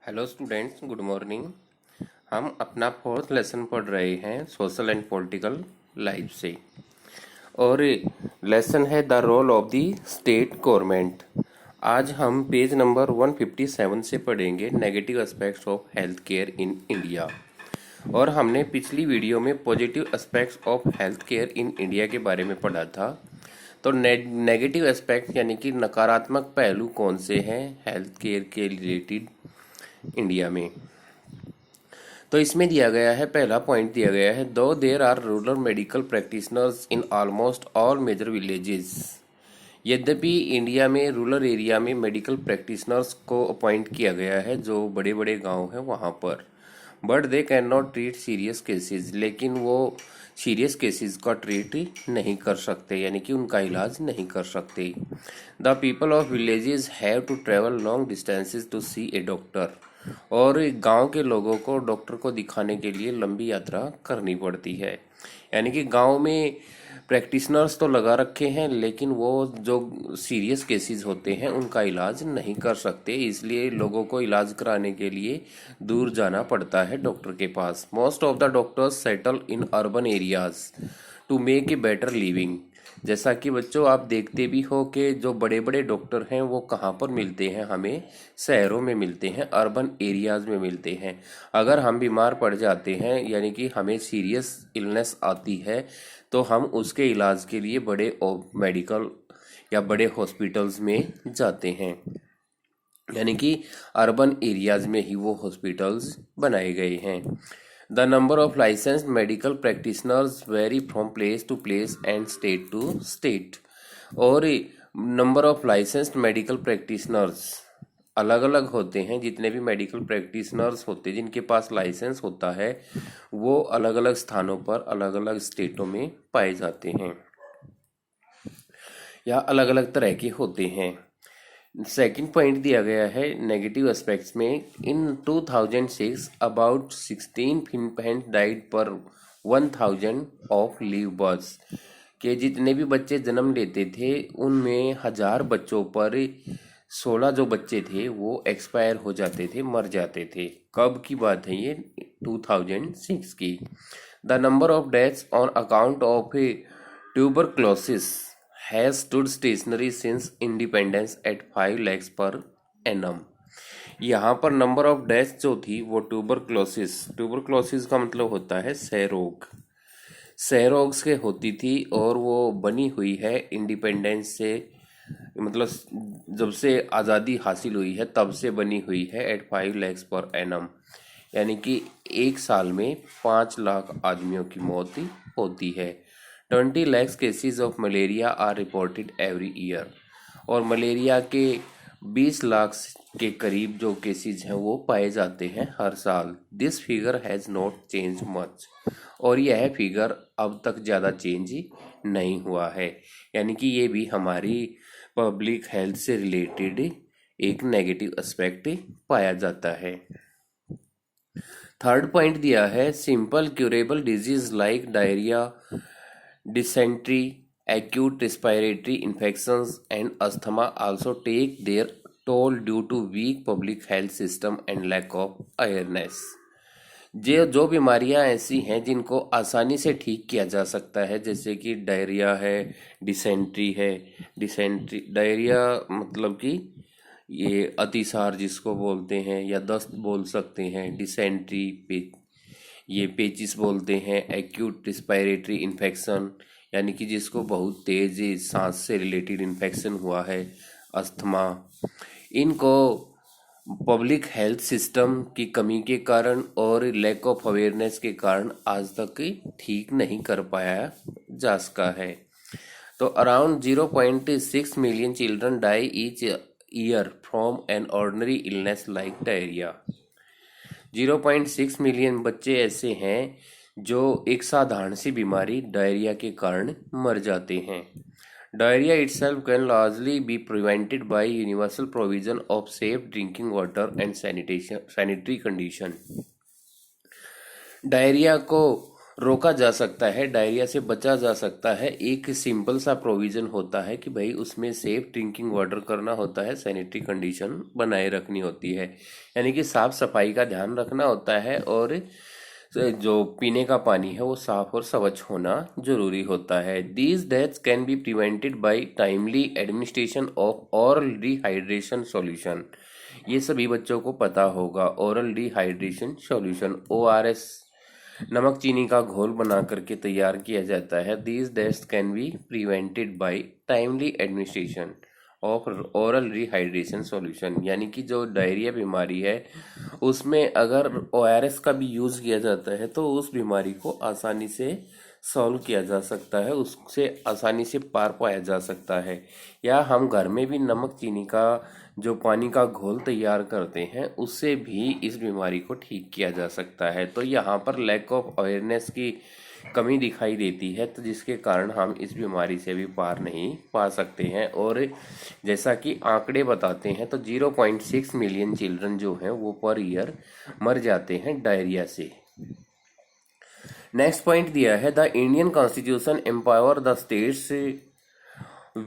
Hello students, good morning. हम अपना fourth lesson पढ़ रहे हैं सोशल एंड पॉलिटिकल लाइफ से। और लेसन है the role of the state government. आज हम पेज नंबर 157 से पढ़ेंगे negative aspects of health care in India. और हमने पिछली वीडियो में positive aspects of health care in India के बारे में पढ़ा था। तो नेगेटिव एस्पेक्ट यानी कि नकारात्मक पहलू कौन से हैं हेल्थ केयर के रिलेटेड इंडिया में। तो इसमें दिया गया है, पहला पॉइंट दिया गया है, though there are rural medical practitioners in almost all major villages. यद्यपि इंडिया में रूरल एरिया में मेडिकल प्रैक्टिशनर्स को अपॉइंट किया गया है जो बड़े बड़े गांव हैं वहां पर, but they can not treat serious cases, लेकिन वो सीरियस केसेस का ट्रीट नहीं कर सकते, यानी कि उनका इलाज नहीं कर सकते। The people of villages have to travel long distances to see a doctor. और गांव के लोगों को डॉक्टर को दिखाने के लिए लंबी यात्रा करनी पड़ती है। यानी कि गांव में प्रैक्टिशनर्स तो लगा रखे हैं, लेकिन वो जो सीरियस केसेस होते हैं उनका इलाज नहीं कर सकते, इसलिए लोगों को इलाज कराने के लिए दूर जाना पड़ता है डॉक्टर के पास। Most of the doctors settle in urban areas to make a better living. जैसा कि बच्चों आप देखते भी हो कि जो बड़े बड़े डॉक्टर हैं वो कहाँ पर मिलते हैं, हमें शहरों में मिलते हैं, अर्बन एरियाज में मिलते हैं। अगर हम बीमार पड़ जाते हैं यानी कि हमें सीरियस इलनेस आती है तो हम उसके इलाज के लिए बड़े मेडिकल या बड़े हॉस्पिटल्स में जाते हैं, यानी कि अर्बन एरियाज में ही वो हॉस्पिटल्स बनाए गए हैं। The number of licensed medical practitioners vary from place to place and state to state. और number of licensed medical practitioners अलग अलग होते हैं। जितने भी मेडिकल प्रैक्टिशनर्स होते हैं जिनके पास लाइसेंस होता है वो अलग अलग स्थानों पर अलग अलग स्टेटों में पाए जाते हैं या अलग अलग तरह के होते हैं। सेकंड पॉइंट दिया गया है नेगेटिव एस्पेक्ट्स में, इन 2006 अबाउट 16 इन्फेंट डाइड पर 1000 ऑफ लीव बर्थ्स। के जितने भी बच्चे जन्म लेते थे उनमें 1000 बच्चों पर 16 जो बच्चे थे वो एक्सपायर हो जाते थे, मर जाते थे। कब की बात है ये? 2006 की। The number of deaths on account of tuberculosis has stood stationary since independence at 5 lakhs per annum। यहाँ पर नंबर ऑफ डेथ जो थी वो ट्यूबरक्लोसिस का मतलब होता है क्षय रोग से होती थी, और वो बनी हुई है इंडिपेंडेंस से, मतलब जब से आज़ादी हासिल हुई है तब से बनी हुई है एट 5 lakhs पर एनम, यानी कि एक साल में 5 लाख आदमियों की मौत होती है। 20 lakhs cases of malaria are reported every year. और मलेरिया के 20 लाख के करीब जो केसेस हैं वो पाए जाते हैं हर साल। This figure has not change much. और यह फिगर अब तक ज़्यादा चेंज नहीं हुआ है, यानी कि ये भी हमारी पब्लिक हेल्थ से रिलेटेड एक नेगेटिव एस्पेक्ट पाया जाता है। थर्ड पॉइंट दिया है, simple curable disease like diarrhoea, dysentery, acute respiratory infections and asthma also take their toll due to weak public health system and lack of awareness। जो बीमारियां ऐसी हैं जिनको आसानी से ठीक किया जा सकता है, जैसे कि डायरिया है, डिसेंट्री है। डिसेंट्री डायरिया मतलब कि ये अतिसार जिसको बोलते हैं, या दस्त बोल सकते हैं। डिसेंट्री ये पेचिस बोलते हैं। एक्यूट रिस्पायरेटरी इन्फेक्शन यानी कि जिसको बहुत तेज सांस से रिलेटेड इन्फेक्शन हुआ है। अस्थमा, इनको पब्लिक हेल्थ सिस्टम की कमी के कारण और लैक ऑफ अवेयरनेस के कारण आज तक ठीक नहीं कर पाया जा सका है। तो around 0.6 million children die each year from an ordinary illness like diarrhoea. 0.6 million बच्चे ऐसे हैं जो एक साधारण सी बीमारी डायरिया के कारण मर जाते हैं। Diarrhoea itself can largely be prevented by universal provision of safe drinking water and sanitary condition। Diarrhoea को रोका जा सकता है, डायरिया से बचा जा सकता है। एक सिंपल सा प्रोविजन होता है कि भाई उसमें सेफ ड्रिंकिंग वाटर करना होता है, सैनिटरी कंडीशन बनाए रखनी होती है, यानी कि साफ सफाई का ध्यान रखना होता है, और जो पीने का पानी है वो साफ और स्वच्छ होना जरूरी होता है। These deaths can be prevented by timely administration of oral dehydration solution. ये सभी बच्चों को पता होगा। ओरल डिहाइड्रेशन सॉल्यूशन, ORS, नमक चीनी का घोल बना करके तैयार किया जाता है। These deaths can be prevented by timely administration of oral rehydration solution, यानी कि जो डायरिया बीमारी है उसमें अगर ORS का भी यूज़ किया जाता है तो उस बीमारी को आसानी से सॉल्व किया जा सकता है, उससे आसानी से पार पाया जा सकता है। या हम घर में भी नमक चीनी का जो पानी का घोल तैयार करते हैं उससे भी इस बीमारी को ठीक किया जा सकता है। तो यहाँ पर लैक ऑफ अवेयरनेस की कमी दिखाई देती है, तो जिसके कारण हम इस बीमारी से भी पार नहीं पा सकते हैं। और जैसा कि आंकड़े बताते हैं तो 0.6 मिलियन चिल्ड्रन जो हैं वो पर ईयर मर जाते हैं डायरिया से। नेक्स्ट पॉइंट दिया है, the Indian constitution empower the states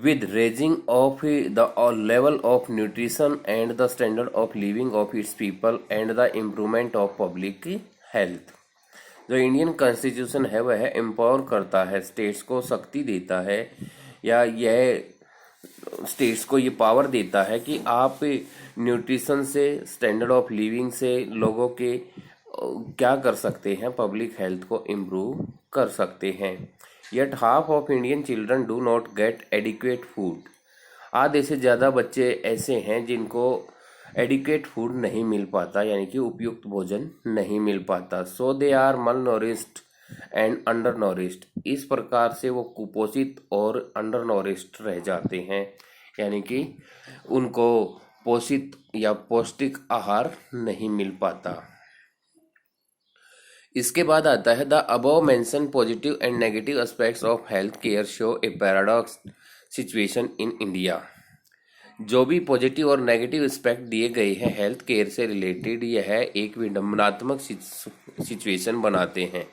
with raising of the level of nutrition and the standard of living of its people and the improvement of public health। जो Indian constitution है वह empower करता है, states को शक्ति देता है, या यह स्टेट्स को ये पावर देता है कि आप न्यूट्रिशन से, स्टैंडर्ड ऑफ लिविंग से लोगों के क्या कर सकते हैं, पब्लिक हेल्थ को इम्प्रूव कर सकते हैं। Yet half of Indian children do not get adequate food। आधे से ज़्यादा बच्चे ऐसे हैं जिनको एडिक्वेट फूड नहीं मिल पाता, यानी कि उपयुक्त भोजन नहीं मिल पाता। So they are malnourished and undernourished. इस प्रकार से वो कुपोषित और अंडर नॉरिश्ड रह जाते हैं, यानी कि उनको पोषित या पौष्टिक आहार नहीं मिल पाता। इसके बाद आता है, the above mention positive and negative aspects of health care show a paradox situation in India. जो भी पॉजिटिव और नेगेटिव एस्पेक्ट दिए गए हैं हेल्थ केयर से रिलेटेड, यह एक विडंबनात्मक सिचुएशन बनाते हैं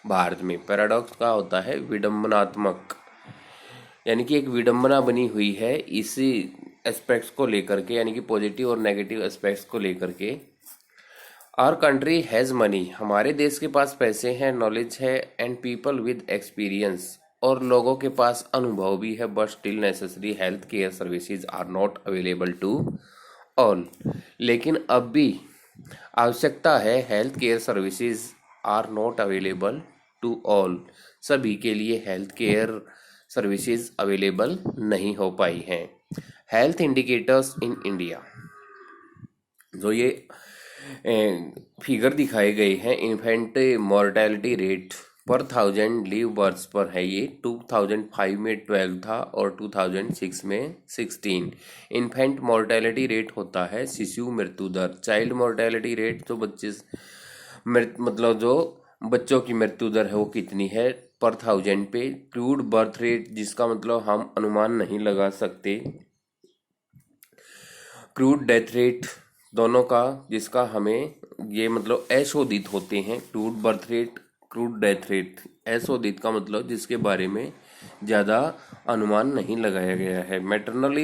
भारत में। पैराडॉक्स का होता है विडंबनात्मक, यानी कि एक विडंबना बनी हुई है इसी एस्पेक्ट्स को लेकर के, यानी कि पॉजिटिव और नेगेटिव एस्पेक्ट्स को लेकर के। आवर कंट्री हैज़ मनी, हमारे देश के पास पैसे हैं, नॉलेज है, एंड पीपल विद एक्सपीरियंस, और लोगों के पास अनुभव भी है, but still necessary health care services are not available to all. लेकिन अब भी आवश्यकता है, health care services are not available to all, सभी के लिए हेल्थ केयर सर्विसेज अवेलेबल नहीं हो पाई हैं। हेल्थ इंडिकेटर्स इन इंडिया, जो ये फिगर दिखाए गए हैं, इन्फेंट मॉर्टेलिटी रेट पर 1000 लीव बर्थ्स पर है। ये 2005 में 12 था और 2006 में 16। इन्फेंट मॉर्टेलिटी रेट होता है शिशु मृत्यु दर। चाइल्ड मॉर्टेलिटी रेट तो मतलब जो बच्चों की मृत्यु दर है वो कितनी है पर 1000 पे। क्रूड बर्थ रेट, जिसका मतलब हम अनुमान नहीं लगा सकते। क्रूड डेथ रेट, दोनों का, जिसका हमें ये मतलब अशोधित होते हैं। Crude birth rate, crude death rate, अशोधित का मतलब जिसके बारे में ज़्यादा अनुमान नहीं लगाया गया है। मैटरनली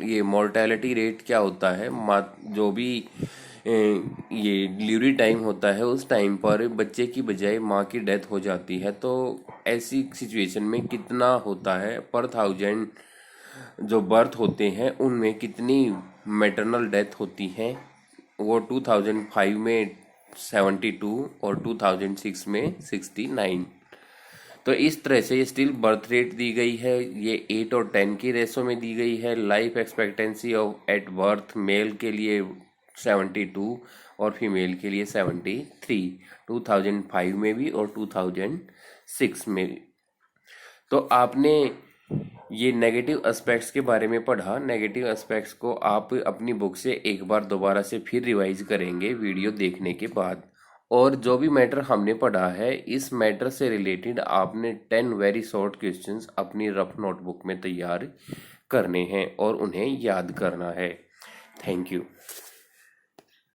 ये मोर्टेलिटी रेट क्या होता है, जो भी ये डिलीवरी टाइम होता है उस टाइम पर बच्चे की बजाय माँ की डेथ हो जाती है, तो ऐसी सिचुएशन में कितना होता है पर 1000 जो बर्थ होते हैं उनमें कितनी मैटरनल डेथ होती हैं, वो 2005 में 72 और 2006 में 69। तो इस तरह से ये स्टिल बर्थ रेट दी गई है, ये 8 और 10 की रेशो में दी गई है। Life expectancy of at birth male के लिए 72 और फीमेल के लिए 73, 2005 में भी और 2006 में भी। तो आपने ये नेगेटिव एस्पेक्ट्स के बारे में पढ़ा। नेगेटिव एस्पेक्ट्स को आप अपनी बुक से एक बार दोबारा से फिर रिवाइज करेंगे वीडियो देखने के बाद। और जो भी मैटर हमने पढ़ा है, इस मैटर से रिलेटेड आपने 10 वेरी शॉर्ट क्वेश्चंस अपनी रफ नोटबुक में तैयार करने हैं और उन्हें याद करना है। Thank you.